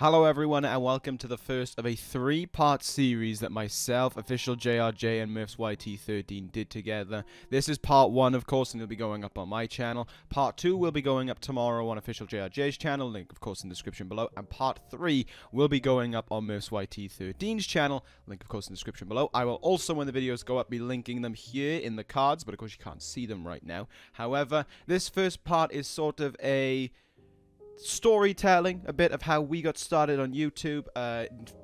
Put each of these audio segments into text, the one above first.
Hello everyone and welcome to the first of a 3-part series that myself, OfficialJRJ and Murfs YT13 did together. This is part 1 of course and it'll be going up on my channel. Part 2 will be going up tomorrow on OfficialJRJ's channel, link of course in the description below. And part 3 will be going up on Murfs YT13's channel, link of course in the description below. I will also, when the videos go up, be linking them here in the cards, but of course you can't see them right now. However, this first part is sort of a storytelling, a bit of how we got started on YouTube,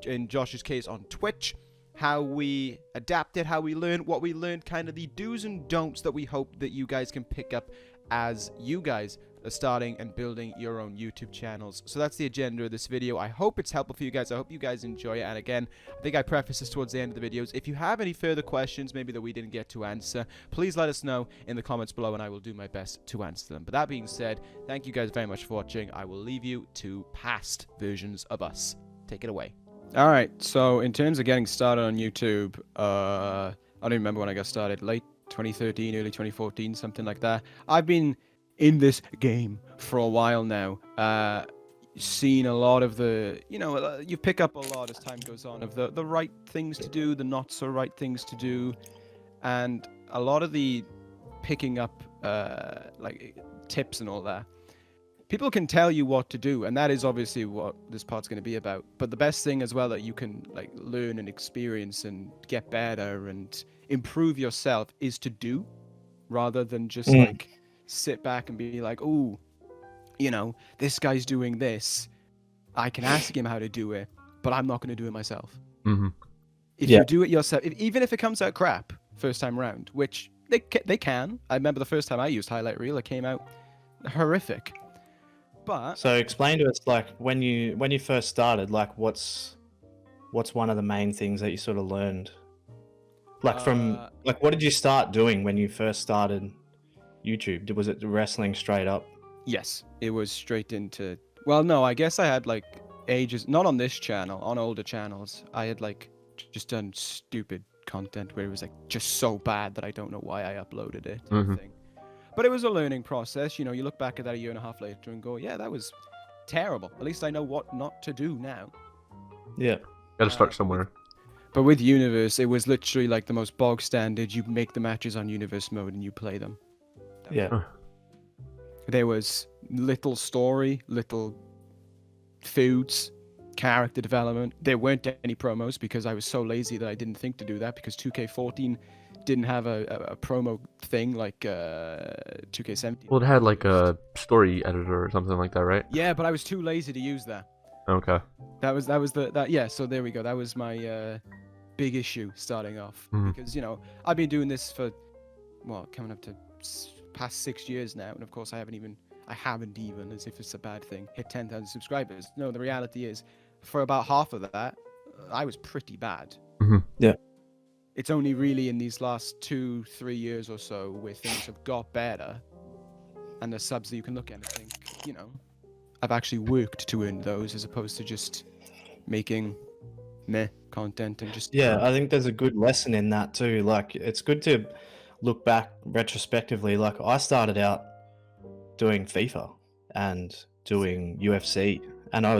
in Josh's case on Twitch, how we adapted, how we learned, what we learned, kind of the do's and don'ts that we hope that you guys can pick up as you guys are starting and building your own YouTube channels. So that's the agenda of this video. I hope it's helpful for you guys. I hope you guys enjoy it. And again, I think I preface this towards the end of the videos. If you have any further questions, maybe that we didn't get to answer, please let us know in the comments below and I will do my best to answer them. But that being said, thank you guys very much for watching. I will leave you to past versions of us. Take it away. Alright, so in terms of getting started on YouTube, I don't remember when I got started, late 2013, early 2014, something like that. I've been in this game for a while now, seen a lot of the, you pick up a lot as time goes on of the right things to do, the not so right things to do, and a lot of the picking up like tips and all that. People can tell you what to do, and that is obviously what this part's going to be about. But the best thing as well that you can like learn and experience and get better and improve yourself is to do, rather than just like sit back and be like, oh, this guy's doing this. I can ask him how to do it, but I'm not going to do it myself. If you do it yourself, even if it comes out crap first time round, which they can. I remember the first time I used Highlight Reel, it came out horrific. But so explain to us, like, when you first started, like, what's one of the main things that you sort of learned? Like, what did you start doing when you first started YouTube? Was it wrestling straight up? Yes, it was straight into, well, no, I guess I had like ages, not on this channel, on older channels, I had like just done stupid content where it was like just so bad that I don't know why I uploaded it. Thing. But it was a learning process. You look back at that a year and a half later and go, yeah, that was terrible. At least I know what not to do now. Yeah. Gotta start somewhere. But with Universe, it was literally like the most bog standard. You make the matches on Universe mode and you play them. Yeah. There was little story, little foods, character development. There weren't any promos because I was so lazy that I didn't think to do that, because 2K14 didn't have a promo thing like 2K17. Well, it had like a story editor or something like that, right? Yeah, but I was too lazy to use that. Okay. Yeah, so there we go. That was my big issue starting off, because I've been doing this for coming up to past 6 years now, and of course I haven't even, as if it's a bad thing, hit 10,000 subscribers. No, the reality is, for about half of that, I was pretty bad. Yeah. It's only really in these last 2-3 years or so where things have got better, and the subs that you can look at and think, I've actually worked to earn those, as opposed to just making meh content and just... Yeah, I think there's a good lesson in that too. Like, it's good to look back retrospectively. Like, I started out doing FIFA and doing UFC, and I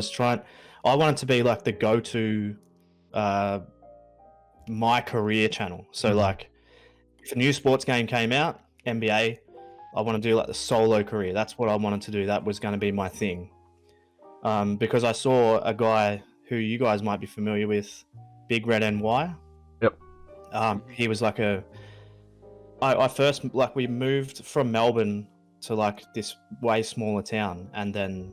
wanted to be like the go-to my career channel. So like, if a new sports game came out, NBA, I want to do like the solo career. That's what I wanted to do. That was going to be my thing. Because I saw a guy who you guys might be familiar with, Big Red NY. Yep. He was like I first, like, we moved from Melbourne to like this way smaller town, and then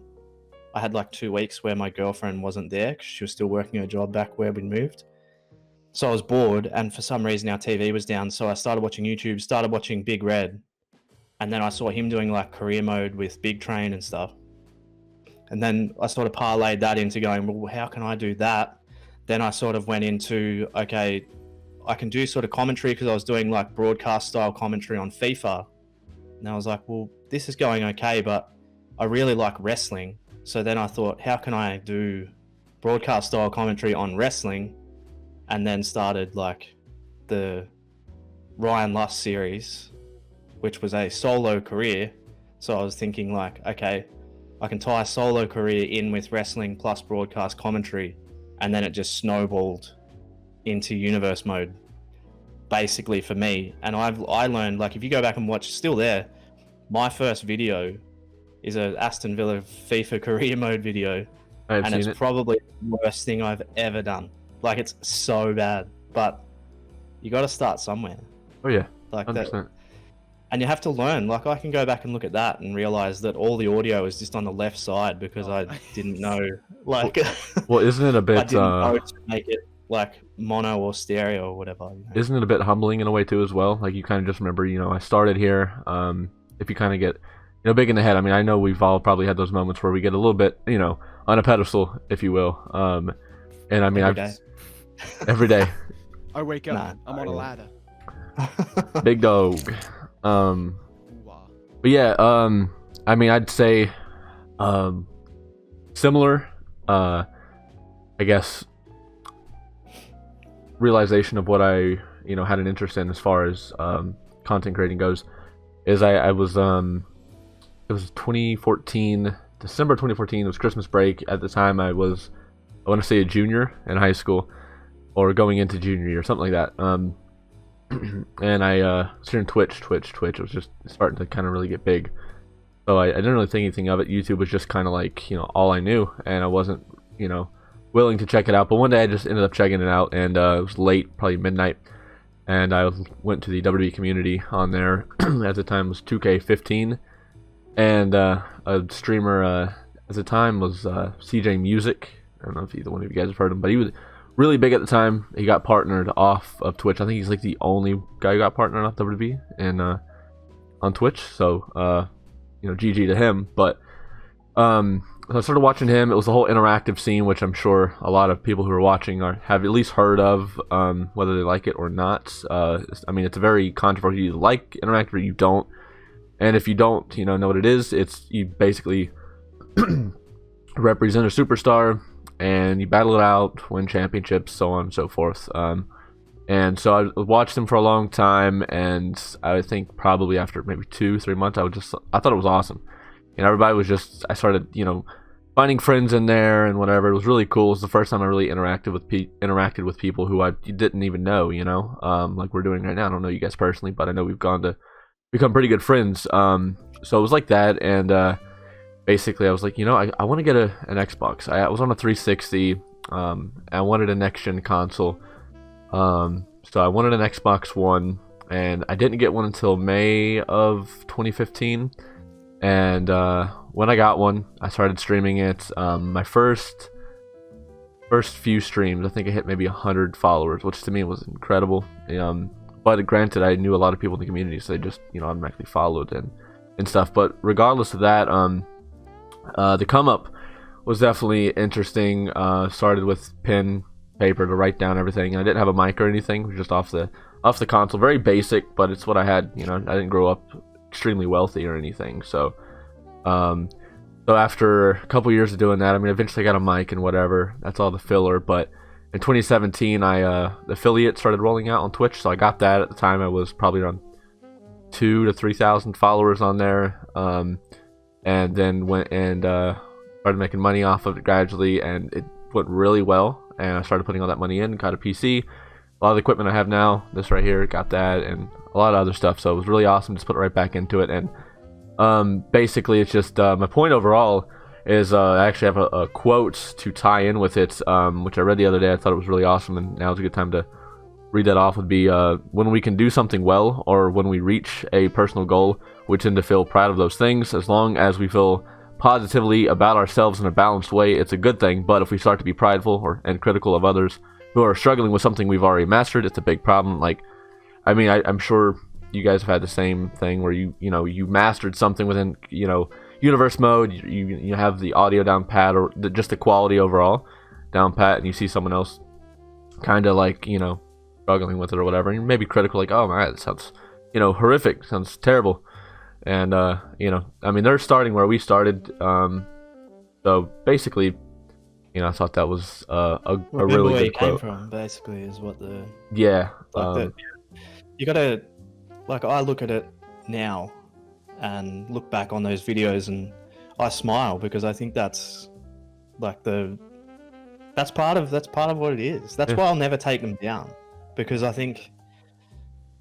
I had like 2 weeks where my girlfriend wasn't there because she was still working her job back where we moved. So I was bored, and for some reason our TV was down, so I started watching YouTube, started watching Big Red, and then I saw him doing like career mode with Big Train and stuff. And then I sort of parlayed that into going, well, how can I do that? Then I sort of went into, okay, I can do sort of commentary, because I was doing like broadcast style commentary on FIFA. And I was like, well, this is going okay, but I really like wrestling. So then I thought, how can I do broadcast style commentary on wrestling? And then started like the Ryan Lust series, which was a solo career. So I was thinking like, okay, I can tie a solo career in with wrestling plus broadcast commentary, and then it just snowballed into universe mode, basically for me. And I learned, like, if you go back and watch, still there, my first video is a Aston Villa FIFA career mode video, and it's probably the worst thing I've ever done. Like, it's so bad, but you got to start somewhere. Oh yeah, like 100%. that. And you have to learn. Like, I can go back and look at that and realize that all the audio is just on the left side because I didn't know. Like, well, isn't it a bit? I didn't know to make it like mono or stereo or whatever. You know? Isn't it a bit humbling in a way too as well? Like, you kind of just remember, I started here. If you kind of get, big in the head. I mean, I know we've all probably had those moments where we get a little bit, on a pedestal, if you will. And I mean, every day. I wake up, I'm on a ladder. Big dog. But yeah, I mean, I'd say, similar, I guess, realization of what I, had an interest in as far as, content creating goes, is I was, it was 2014, December 2014, it was Christmas break. At the time, I want to say a junior in high school, or going into junior year, something like that. And I was hearing Twitch. It was just starting to kind of really get big. So I didn't really think anything of it. YouTube was just kind of like, all I knew. And I wasn't, willing to check it out. But one day I just ended up checking it out. And it was late, probably midnight. And I went to the WWE community on there. At the time it was 2K20. And a streamer at the time was CJ Music. I don't know if either one of you guys have heard him. But he was really big at the time. He got partnered off of Twitch. I think he's like the only guy who got partnered off WWE and on Twitch. So GG to him. But so I started watching him. It was the whole interactive scene, which I'm sure a lot of people who are watching have at least heard of, whether they like it or not. I mean, it's a very controversial. You like interactive or you don't. And if you don't, know what it is. It's you basically represent a superstar. And you battle it out, win championships, so on and so forth. And so I watched him for a long time, and I think probably after maybe 2-3 months, I thought it was awesome. And everybody was I started, finding friends in there and whatever. It was really cool. It was the first time I really interacted with people who I didn't even know, like we're doing right now. I don't know you guys personally, but I know we've gone to become pretty good friends. So it was like that, and basically, I was like, I want to get an Xbox. I was on a 360. I wanted a next-gen console. So I wanted an Xbox One, and I didn't get one until May of 2015. And when I got one, I started streaming it. My first few streams, I think I hit maybe 100 followers, which to me was incredible. But granted, I knew a lot of people in the community, so they just, automatically followed and stuff. But regardless of that, the come up was definitely interesting. Started with pen, paper to write down everything. I didn't have a mic or anything. It was just off the console. Very basic, but it's what I had. I didn't grow up extremely wealthy or anything. So after a couple years of doing that, I mean, eventually I got a mic and whatever. That's all the filler. But in 2017, the affiliate started rolling out on Twitch. So I got that. At the time, I was probably around 2,000 to 3,000 followers on there. And then went and started making money off of it gradually, and it went really well. And I started putting all that money in, got a PC, a lot of the equipment I have now, this right here, got that, and a lot of other stuff. So it was really awesome. Just put it right back into it. And basically, it's just my point overall is I actually have a quote to tie in with it, which I read the other day. I thought it was really awesome, and now's a good time to read that off. Would be when we can do something well, or when we reach a personal goal, we tend to feel proud of those things. As long as we feel positively about ourselves in a balanced way, it's a good thing. But if we start to be prideful and critical of others who are struggling with something we've already mastered, it's a big problem. Like, I mean, I'm sure you guys have had the same thing where you mastered something within universe mode. You have the audio down pat, or just the quality overall down pat, and you see someone else kind of like struggling with it or whatever, and maybe critical, like, oh my, that sounds horrific, sounds terrible. And I mean, they're starting where we started, so basically, I thought that was a really good quote. Came from, basically, is what the you gotta, like, I look at it now and look back on those videos, and I smile because I think that's like that's part of what it is. That's Yeah. why I'll never take them down, because I think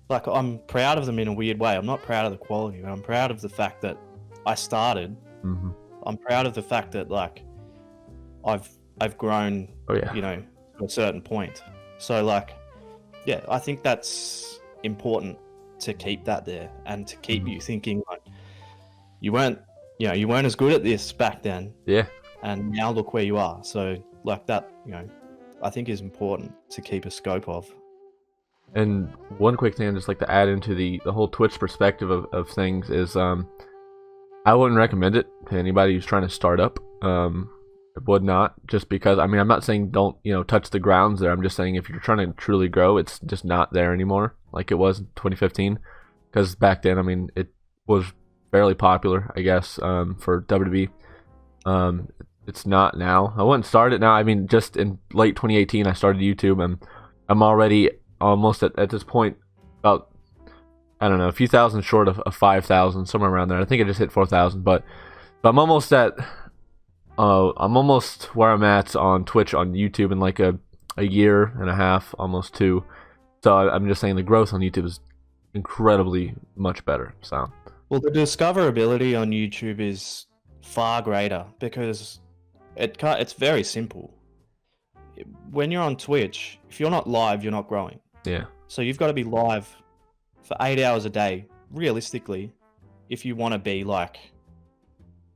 like I'm proud of them in a weird way. I'm not proud of the quality, but I'm proud of the fact that I started. Mm-hmm. I'm proud of the fact that like I've grown, Oh yeah. you know, to a certain point. So like, yeah, I think that's important to keep that there and to keep you thinking like you weren't as good at this back then, Yeah. and now look where you are. So like that, you know, I think is important to keep a scope of. And one quick thing I'd just like to add into the whole Twitch perspective of things is I wouldn't recommend it to anybody who's trying to start up. I would not, just because, I mean, I'm not saying don't, touch the grounds there. I'm just saying if you're trying to truly grow, it's just not there anymore like it was in 2015. Because back then, I mean, it was fairly popular, I guess, for WWE. It's not now. I wouldn't start it now. I mean, just in late 2018, I started YouTube, and I'm already almost at this point about, I don't know, a few thousand short of 5,000, somewhere around there. I think I just hit 4,000, but I'm almost I'm almost where I'm at on Twitch, on YouTube, in like a year and a half, almost 2. So I'm just saying the growth on YouTube is incredibly much better. So Well, the discoverability on YouTube is far greater because it's very simple. When you're on Twitch, if you're not live, you're not growing. yeah, So you've got to be live for 8 hours a day, realistically, if you want to be like,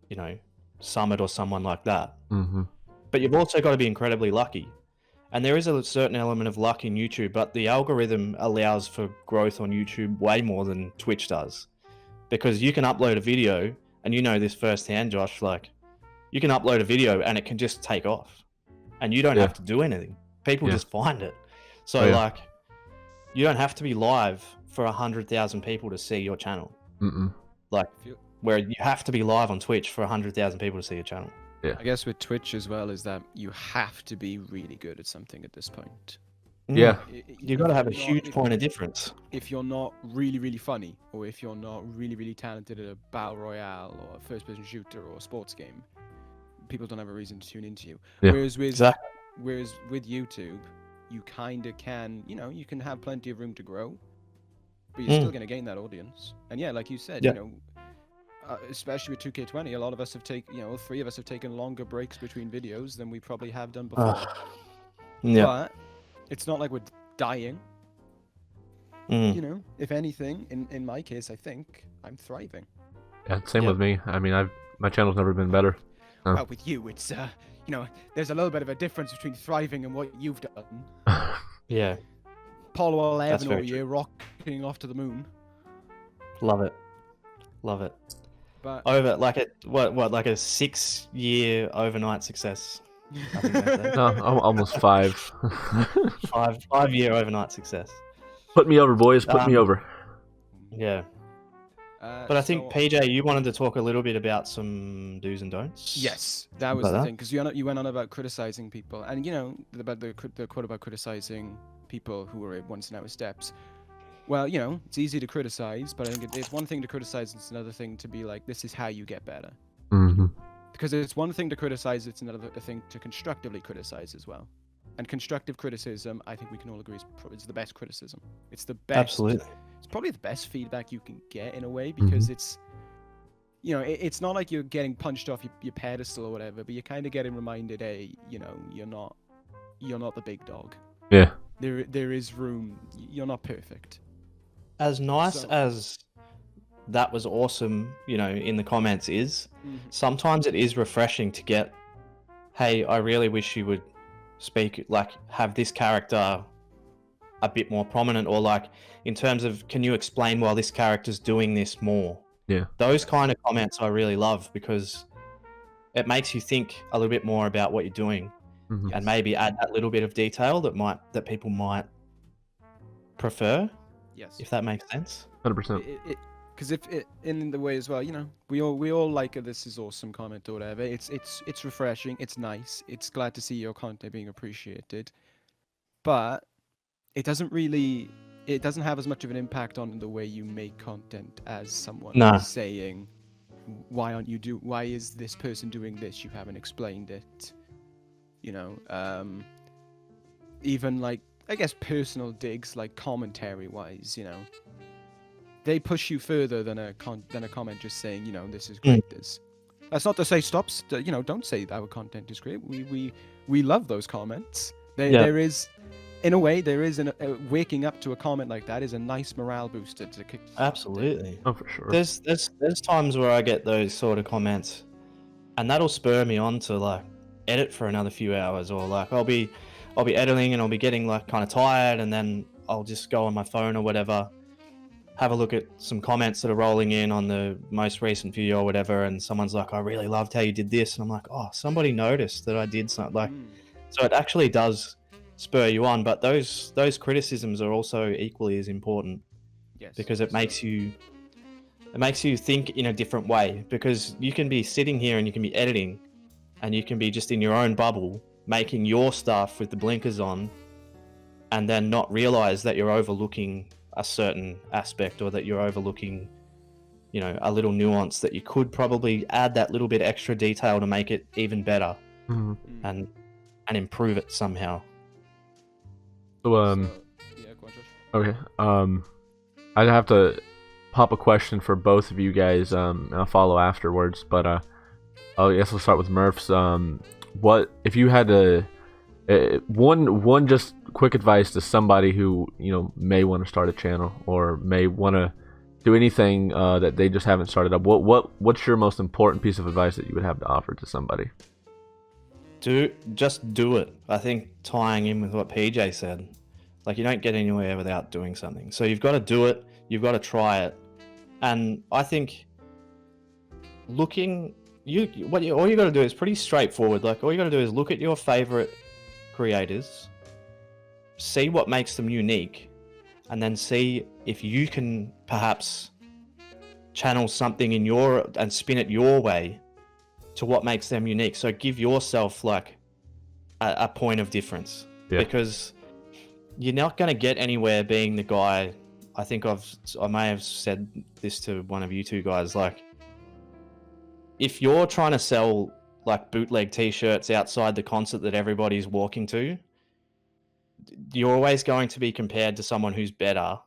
you know, Summit or someone like that. mm-hmm. But you've also got to be incredibly lucky. And there is a certain element of luck in YouTube, but the algorithm allows for growth on YouTube way more than Twitch does. Because you can upload a video, and you know this firsthand, Josh, like, you can upload a video and it can just take off. And you don't have to do anything. People just find it. So, like, you don't have to be live for 100,000 people to see your channel. Mm-mm. Like, where you have to be live on Twitch for 100,000 people to see your channel. Yeah. I guess with Twitch as well is that you have to be really good at something at this point. Yeah. You got to have a huge point of difference. If you're not really, really funny, or if you're not really, really talented at a battle royale or a first-person shooter or a sports game, people don't have a reason to tune into you. Yeah. Whereas with YouTube, you kind of can, you can have plenty of room to grow, but you're still going to gain that audience. And yeah, like you said, especially with 2K20, a lot of us have taken, 3 of us have taken longer breaks between videos than we probably have done before. But it's not like we're dying. If anything, in my case, I think I'm thriving. Yeah, same with me. I mean, my channel's never been better. Well, with you, it's there's a little bit of a difference between thriving and what you've done. Yeah. Apollo That's 11 very all year, rocking off to the moon. Love it. Love it. But Over like a like a 6-year overnight success. I think that's it. No, almost 5. 5-year overnight success. Put me over, boys. Put me over. Yeah. But I think PJ, you wanted to talk a little bit about some do's and don'ts. Yes, that was the thing, because you went on about criticizing people, and about the quote about criticizing people who were once in our steps. Well, it's easy to criticize, but I think it's one thing to criticize, it's another thing to be like, this is how you get better. Mm-hmm. Because it's one thing to criticize, it's another thing to constructively criticize as well. And constructive criticism, I think we can all agree, is the best criticism. It's the best. Absolutely. It's probably the best feedback you can get in a way, because it's, it's not like you're getting punched off your pedestal or whatever, but you're kind of getting reminded, hey, you're not the big dog. Yeah. There is room. You're not perfect. As nice as that was awesome, in the comments is, sometimes it is refreshing to get, hey, I really wish you would speak, like, have this character a bit more prominent, or like, in terms of, can you explain why this character's doing this more? Yeah. Those kind of comments I really love, because it makes you think a little bit more about what you're doing, and maybe add that little bit of detail that people might prefer. Yes. If that makes sense. 100%. Because in the way as well, we all like a "this is awesome" comment or whatever. It's refreshing. It's nice. It's glad to see your content being appreciated, but it doesn't have as much of an impact on the way you make content as someone saying, why is this person doing this? You haven't explained it. You know, even like, I guess, personal digs, like commentary wise, you know, they push you further than a comment just saying, you know, this is great. That's not to say you know, don't say our content is great. We love those comments. There is, in a way, waking up to a comment like that is a nice morale booster to kick. Absolutely. Oh, for sure. There's times where I get those sort of comments, and that'll spur me on to like edit for another few hours, or like I'll be editing and I'll be getting like kind of tired, and then I'll just go on my phone or whatever, have a look at some comments that are rolling in on the most recent video or whatever, and someone's like, I really loved how you did this, and I'm like, oh, somebody noticed that I did something. Like, so it actually does spur you on, but those criticisms are also equally as important. Yes, because it makes you think in a different way, because you can be sitting here and you can be editing and you can be just in your own bubble making your stuff with the blinkers on, and then not realize that you're overlooking a certain aspect, or that you're overlooking, you know, a little nuance that you could probably add that little bit extra detail to make it even better. And improve it somehow. So yeah, go on, Josh. okay. I'd have to pop a question for both of you guys. I'll follow afterwards, but I guess we'll start with Murfs. What if you had to one just quick advice to somebody who, you know, may want to start a channel or may want to do anything that they just haven't started up? What's your most important piece of advice that you would have to offer to somebody? Just do it. I think tying in with what PJ said, like, you don't get anywhere without doing something. So you've got to do it. You've got to try it. And I think all you got to do is pretty straightforward. Like, all you got to do is look at your favorite creators, see what makes them unique, and then see if you can perhaps channel something and spin it your way to what makes them unique. So give yourself like a point of difference, because you're not going to get anywhere being the guy. I think I may have said this to one of you two guys, like, if you're trying to sell like bootleg t-shirts outside the concert that everybody's walking to, you're always going to be compared to someone who's better.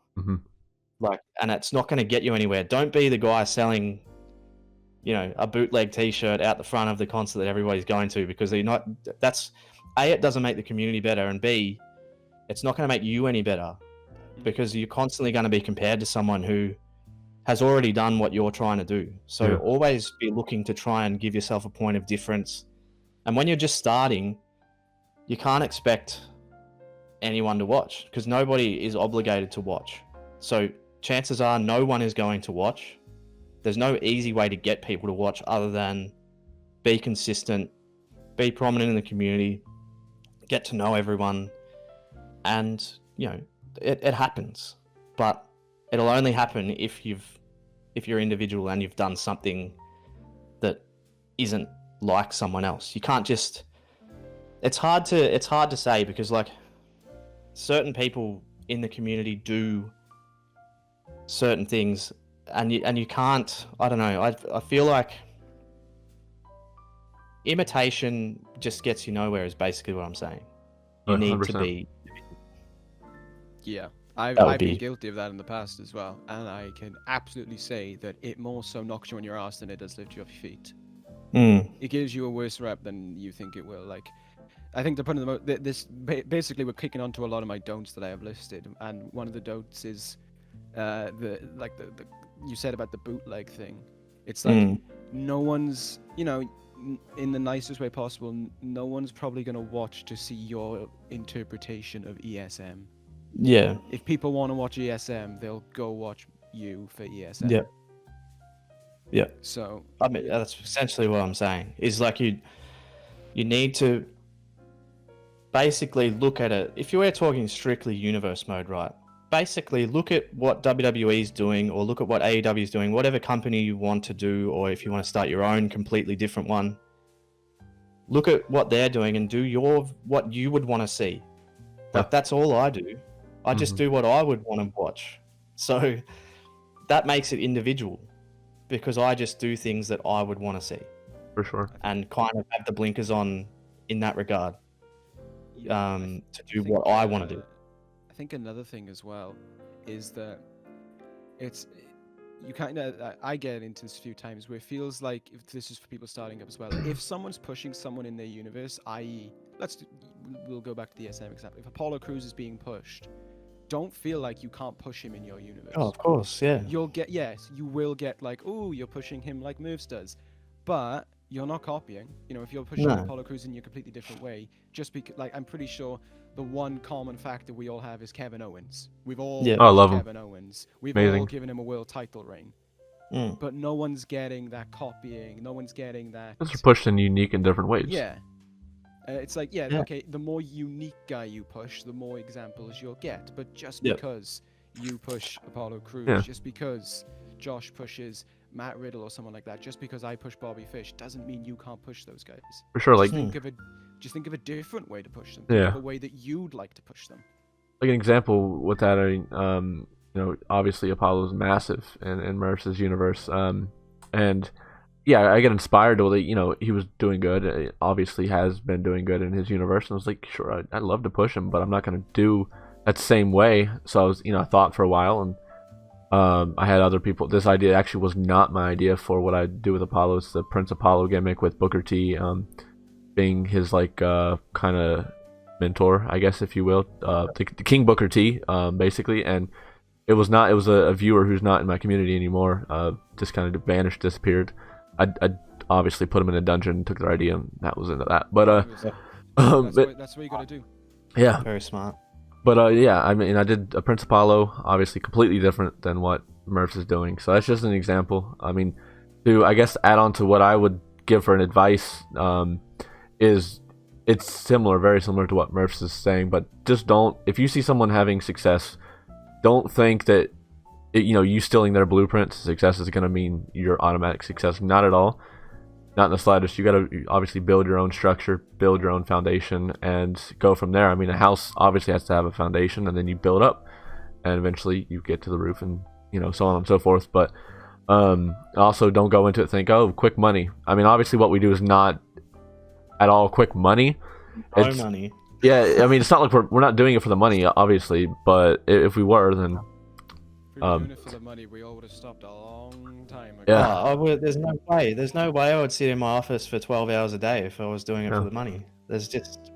Like, and it's not going to get you anywhere. Don't be the guy selling, you know, a bootleg t-shirt out the front of the concert that everybody's going to, because it doesn't make the community better, and B, it's not going to make you any better, because you're constantly going to be compared to someone who has already done what you're trying to do. So always be looking to try and give yourself a point of difference. And when you're just starting, you can't expect anyone to watch, because nobody is obligated to watch. So chances are no one is going to watch. There's no easy way to get people to watch other than be consistent, be prominent in the community, get to know everyone, and, you know, it happens. But it'll only happen if you're individual and you've done something that isn't like someone else. You can't just. It's hard to say, because like, certain people in the community do certain things, and you can't. I don't know. I feel like imitation just gets you nowhere, is basically what I'm saying. You 100%. Need to be. Yeah. I've been guilty of that in the past as well, and I can absolutely say that it more so knocks you on your ass than it does lift you off your feet. It gives you a worse rep than you think it will. Like, I think to put in basically we're kicking onto a lot of my don'ts that I have listed, and one of the don'ts is the you said about the bootleg thing. It's like no one's, you know, in the nicest way possible, no one's probably gonna watch to see your interpretation of ESM. Yeah. If people want to watch ESM, they'll go watch you for ESM. Yeah. Yeah. So I mean, that's essentially what I'm saying. Is like, you need to basically look at it. If you were talking strictly universe mode, right? Basically look at what WWE is doing, or look at what AEW is doing, whatever company you want to do, or if you want to start your own completely different one, look at what they're doing and do what you would want to see. Like, that's all I do. I just do what I would want to watch. So that makes it individual, because I just do things that I would want to see For sure. and kind of have the blinkers on in that regard, Yeah, to do what I want to do. I think another thing as well is that it's you kind of I get into this a few times where it feels like, if this is for people starting up as well, if someone's pushing someone in their universe, i.e., we'll go back to the SM example. If Apollo Crews is being pushed, don't feel like you can't push him in your universe. Oh, of course, yeah. You'll get, yes, you will get like, oh, you're pushing him like Murfs does, but you're not copying. You know, if you're pushing No. Apollo Crews in a completely different way, just because, like, I'm pretty sure the one common factor we all have is Kevin Owens. We've all Yeah. Oh, I love pushed him. Kevin Owens. We've Amazing. all given him a world title reign, Mm. but no one's getting that copying. No one's getting that. Those are pushed in unique and different ways. Yeah. It's like, yeah, Yeah. okay, the more unique guy you push, the more examples you'll get. But just Yep. because you push Apollo Crews, Yeah. just because Josh pushes Matt Riddle or someone like that, just because I push Bobby Fish, doesn't mean you can't push those guys. For sure. Like, Just think of a different way to push them. Yeah. Think of a way that you'd like to push them. like an example with that, I mean, you know, obviously Apollo's massive in Murfs' universe, and yeah, I get inspired to, you know, he was doing good. Obviously, has been doing good in his universe, and I was like, sure, I'd love to push him, but I'm not gonna do that same way. So I was, you know, I thought for a while, and I had other people. This idea actually was not my idea for what I do with Apollo. It's the Prince Apollo gimmick with Booker T, being his like kind of mentor, I guess, if you will, the King Booker T, basically. And it was not. It was a viewer who's not in my community anymore. Just kind of vanished, disappeared. I obviously put him in a dungeon, took their idea, and that was into that. But That's what you gotta do. yeah, Very smart. but yeah, I mean, I did a Prince Apollo, obviously completely different than what Murfs is doing. So that's just an example. I mean, to, I guess, add on to what I would give for an advice, is it's similar, very similar to what Murfs is saying, but just don't, if you see someone having success, don't think that, you know, you stealing their blueprint to success is going to mean your automatic success. Not at all. Not in the slightest. You got to obviously build your own structure, build your own foundation, and go from there. I mean, a house obviously has to have a foundation, and then you build up, and eventually you get to the roof, and, you know, so on and so forth. But also don't go into it think, oh, quick money. I mean, obviously what we do is not at all quick money. No It's- money. Yeah, I mean, it's not like we're not doing it for the money, obviously, but if we were, then If we were doing it for the money, we all would have stopped a long time ago. Yeah. There's no way. There's no way I would sit in my office for 12 hours a day if I was doing it Yeah. for the money. There's just,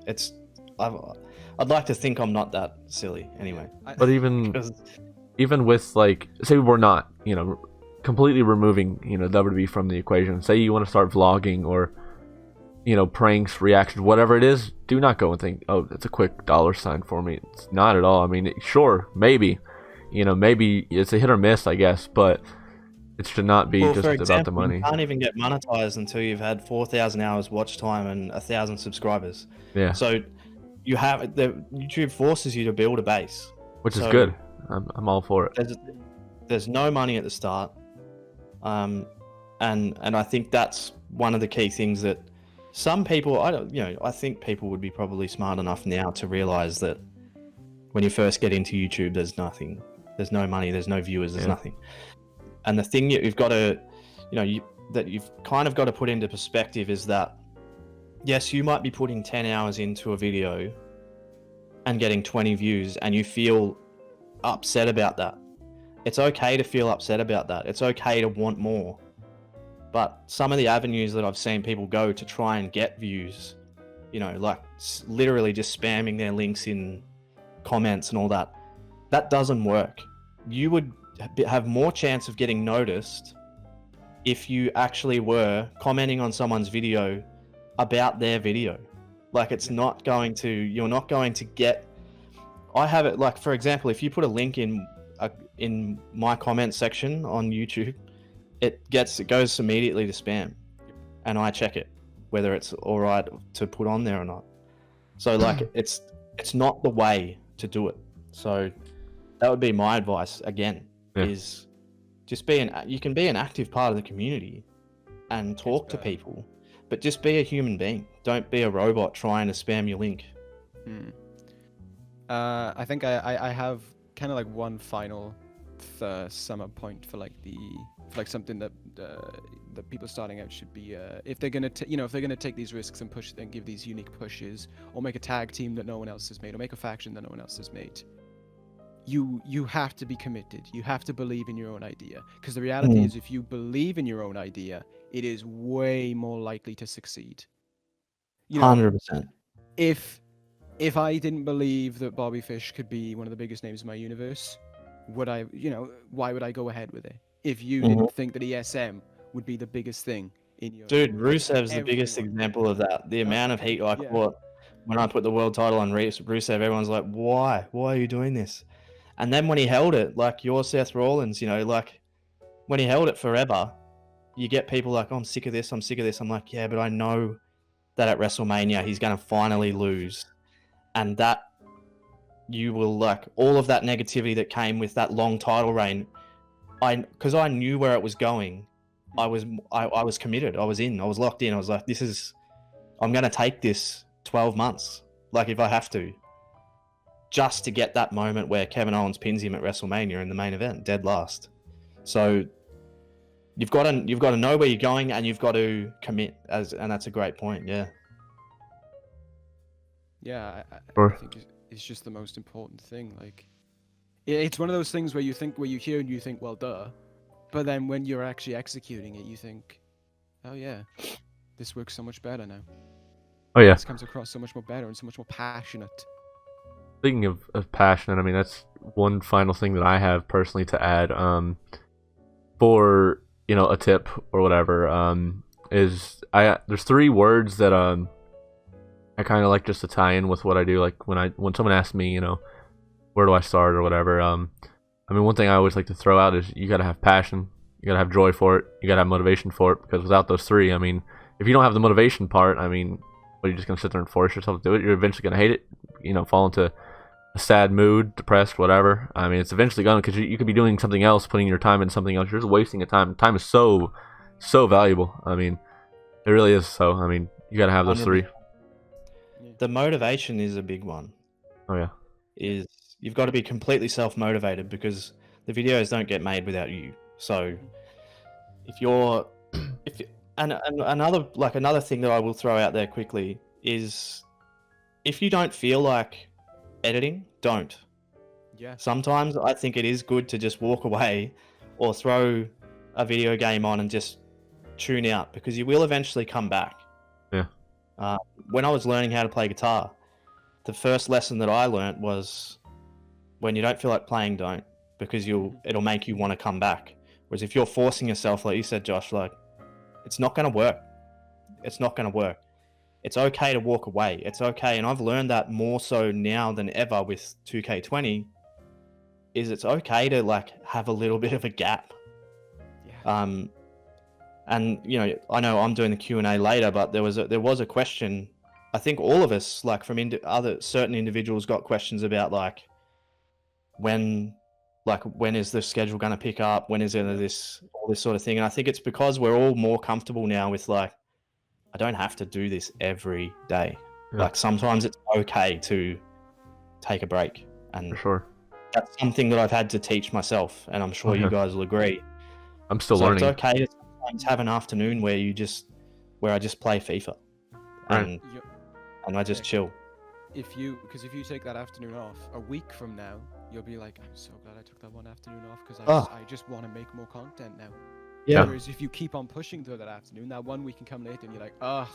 I'd like to think I'm not that silly anyway. but even Because with, like, say we're not, you know, completely removing, you know, WWE from the equation. Say you want to start vlogging or, you know, pranks, reactions, whatever it is, do not go and think, oh, that's a quick dollar sign for me. It's not at all. I mean, sure, maybe, you know, maybe it's a hit or miss, I guess, but it should not be well, just for about example, the money. you can't even get monetized until you've had 4,000 hours watch time and 1,000 subscribers. Yeah, So you have, YouTube forces you to build a base. which is so- good. I'm all for it. There's no money at the start, and I think that's one of the key things that some people, I think people would be probably smart enough now to realize that when you first get into YouTube, there's nothing, there's no money, there's no viewers, there's Yeah. nothing. And the thing you've got to, that you've kind of got to put into perspective is that, yes, you might be putting 10 hours into a video and getting 20 views, and you feel upset about that. It's okay to feel upset about that. It's okay to want more. But some of the avenues that I've seen people go to try and get views, you know, like literally just spamming their links in comments and all that, that doesn't work. You would have more chance of getting noticed if you actually were commenting on someone's video about their video. Like, it's not going to, you're not going to get, I have it, like, for example, if you put a link in my comment section on YouTube, it goes immediately to spam, and I check it whether it's all right to put on there or not. So, like, it's not the way to do it. So that would be my advice again. Yeah. Is just you can be an active part of the community and talk to people, but just be a human being. Don't be a robot trying to spam your link. I think I have kind of like one final summer point for like something that that people starting out should be if they're gonna if they're gonna take these risks and push and give these unique pushes, or make a tag team that no one else has made, or make a faction that no one else has made. You have to be committed. You have to believe in your own idea, because the reality is, if you believe in your own idea, it is way more likely to succeed. 100%. If I didn't believe that Bobby Fish could be one of the biggest names in my universe, would I, why would I go ahead with it? If you didn't think that ESM would be the biggest thing in your... Dude, Rusev's the biggest example of that. The amount of heat I caught when I put the world title on Rusev, everyone's like, why? Why are you doing this? And then when he held it, like your Seth Rollins, like when he held it forever, you get people like, oh, I'm sick of this, I'm sick of this. I'm like, yeah, but I know that at WrestleMania, he's going to finally lose. And that you will, like, all of that negativity that came with that long title reign, because I knew where it was going, I was committed. I was in. I was locked in. I was like, I'm going to take this 12 months, like, if I have to, just to get that moment where Kevin Owens pins him at WrestleMania in the main event, dead last. So you've got to know where you're going, and you've got to commit, and that's a great point. Yeah. Yeah, I think it's just the most important thing. Like, it's one of those things where you hear and you think, well, duh. But then when you're actually executing it, you think, oh yeah, this works so much better now. Oh yeah. This comes across so much more better and so much more passionate. Speaking of passionate, I mean, that's one final thing that I have personally to add. For a tip or whatever, is there's 3 words that I kind of like just to tie in with what I do. Like when someone asks me, where do I start or whatever. I mean, one thing I always like to throw out is you gotta have passion, you gotta have joy for it, you gotta have motivation for it. Because without those 3, I mean, if you don't have the motivation part, I mean, what, are you just gonna sit there and force yourself to do it? You're eventually gonna hate it. Fall into a sad mood, depressed, whatever. I mean, it's eventually gonna, because you could be doing something else, putting your time into something else. You're just wasting your time. Time is so valuable. I mean, it really is. So I mean, you gotta have those 3. The motivation is a big one. Oh yeah. You've got to be completely self-motivated, because the videos don't get made without you. So another thing that I will throw out there quickly is, if you don't feel like editing, don't. Yeah. Sometimes I think it is good to just walk away or throw a video game on and just tune out, because you will eventually come back. Yeah. When I was learning how to play guitar, the first lesson that I learned was, when you don't feel like playing, don't, because it'll make you want to come back. Whereas if you're forcing yourself, like you said, Josh, like, it's not going to work. It's not going to work. It's okay to walk away. It's okay. And I've learned that more so now than ever with 2K20, is it's okay to, like, have a little bit of a gap. Yeah. And I know I'm doing the Q&A later, but there was a question. I think all of us, like, from other certain individuals, got questions about, like, when is the schedule going to pick up? When is all this sort of thing? And I think it's because we're all more comfortable now with, like, I don't have to do this every day. Yeah. Like, sometimes it's okay to take a break, and for sure, that's something that I've had to teach myself, and I'm sure you guys will agree. I'm still learning. It's okay to sometimes have an afternoon where I just play FIFA, right, and I just chill. Because if you take that afternoon off, a week from now, you'll be like, I'm so glad I took that one afternoon off, because I just want to make more content now. Yeah. Whereas if you keep on pushing through that afternoon, that one week can come later and you're like, ugh.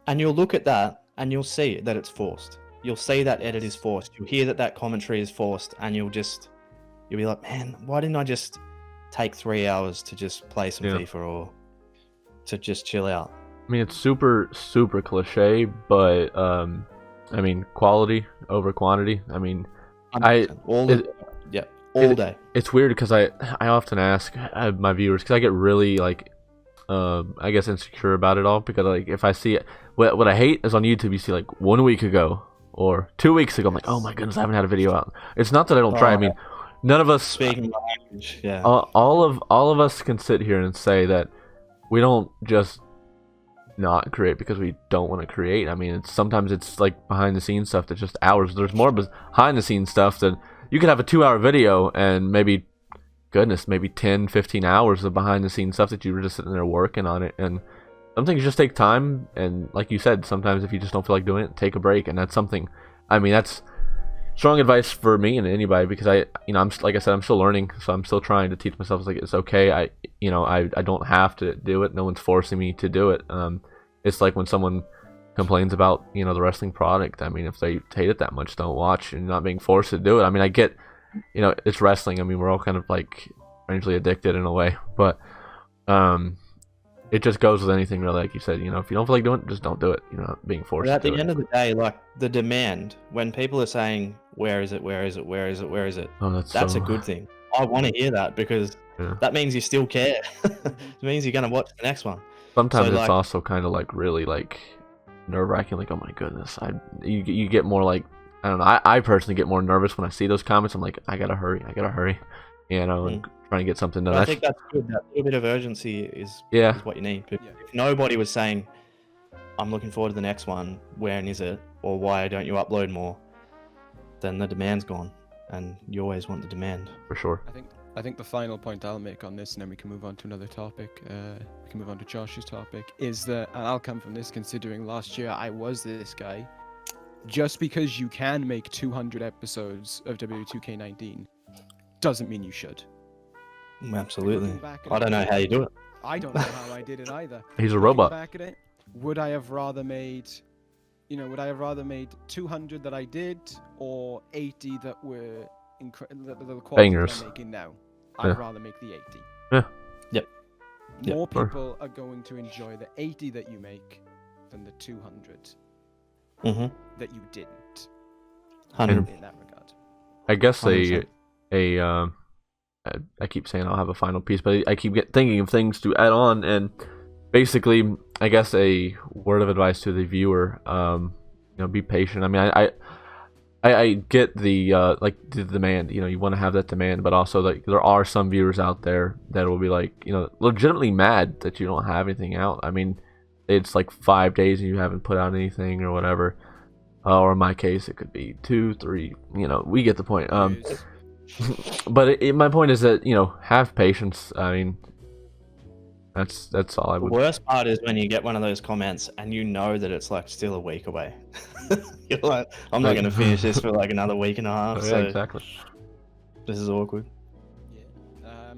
And you'll look at that and you'll see that it's forced. You'll see that edit is forced. You'll hear that commentary is forced, and you'll be like, man, why didn't I just take 3 hours to just play some FIFA, or to just chill out? I mean, it's super, super cliche, but I mean, quality over quantity. I mean, all day. It's weird because I often ask my viewers, because I get really, like, I guess insecure about it all, because, like, if I see it, what I hate is on YouTube, you see, like, 1 week ago or 2 weeks ago, I'm like, oh my goodness, I haven't had a video out. It's not that I don't try. I mean, none of us, speaking my language, yeah, all of us can sit here and say that we don't just not create because we don't want to create. I mean, sometimes it's like behind the scenes stuff that's just hours. There's more behind the scenes stuff that you could have a 2-hour video and maybe goodness, maybe 10, 15 hours of behind the scenes stuff that you were just sitting there working on it. And some things just take time. And like you said, sometimes if you just don't feel like doing it, take a break. And that's something, I mean, that's strong advice for me and anybody, because I'm like I said, I'm still learning, so I'm still trying to teach myself, like, it's okay. I don't have to do it. No one's forcing me to do it. It's like when someone complains about, the wrestling product. I mean, if they hate it that much, don't watch, and not being forced to do it. I mean, I get, it's wrestling. I mean, we're all kind of like strangely addicted in a way, but it just goes with anything, really. Like you said, if you don't feel like doing it, just don't do it. Not being forced. But at to the do end it. of the day, like the demand, when people are saying, "Where is it? Where is it? Where is it? Where is it?" Oh, That's a good thing. I want to hear that, because that means you still care. It means you're gonna watch the next one. Sometimes So, it's like, also kind of like really like nerve-wracking. Like, oh my goodness, you get more like, I don't know. I personally get more nervous when I see those comments. I'm like, I gotta hurry, and trying to get something done. But I think that's good. That little bit of urgency is what you need. If nobody was saying, "I'm looking forward to the next one. When is it? Or why don't you upload more?" then the demand's gone, and you always want the demand. For sure. I think the final point I'll make on this, and then we can move on to another topic. We can move on to Josh's topic. Is that, and I'll come from this, considering last year I was this guy. Just because you can make 200 episodes of WWE 2K19 doesn't mean you should. Absolutely. Looking back at I don't know how you do it. I don't know how I did it either. He's a Looking robot. back at it, would I have rather made 200 that I did, or 80 that were the quality Bangers. that I'm making now? I'd rather make the 80. Yeah. Yep. More people are going to enjoy the 80 that you make than the 200 that you didn't. 100. In that regard. I guess 100%. I keep saying I'll have a final piece, but I keep thinking of things to add on, and basically, I guess a word of advice to the viewer, be patient. I mean, I get the the demand. You want to have that demand, but also like there are some viewers out there that will be like, legitimately mad that you don't have anything out. I mean, it's like 5 days and you haven't put out anything or whatever. Or in my case, it could be 2, 3. We get the point. But my point is that have patience. I mean, that's all I The would. worst part is when you get one of those comments and you know that it's like still a week away. You're like, I'm not going to finish this for like another week and a half. Yeah, So exactly. this is awkward. Yeah.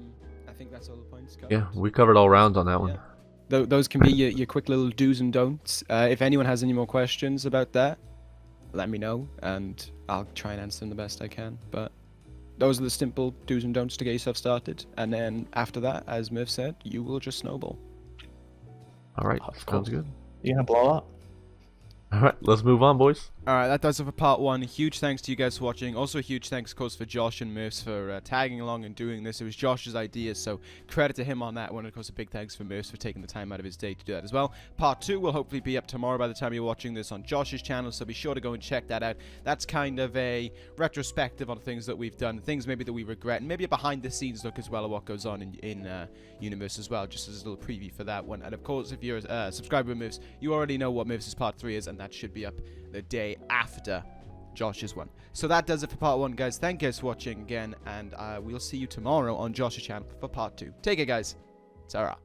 I think that's all the points covered. Yeah, we covered all rounds on that one. Those can be your quick little do's and don'ts. If anyone has any more questions about that, let me know, and I'll try and answer them the best I can. But those are the simple do's and don'ts to get yourself started. And then after that, as Murph said, you will just snowball. All right, sounds good. You're going to blow up. All right, let's move on, boys. Alright, that does it for part 1. Huge thanks to you guys for watching. Also, a huge thanks, of course, for Josh and Murfs for tagging along and doing this. It was Josh's idea, so credit to him on that one. And, of course, a big thanks for Murfs for taking the time out of his day to do that as well. Part 2 will hopefully be up tomorrow by the time you're watching this on Josh's channel, so be sure to go and check that out. That's kind of a retrospective on things that we've done, things maybe that we regret, and maybe a behind-the-scenes look as well at what goes on in Universe as well, just as a little preview for that one. And, of course, if you're a subscriber of Murfs, you already know what Murfs' Part 3 is, and that should be up the day after Josh's one. So that does it for part 1, guys. Thank you guys for watching again, and we'll see you tomorrow on Josh's channel for part 2. Take it, guys. Sarah.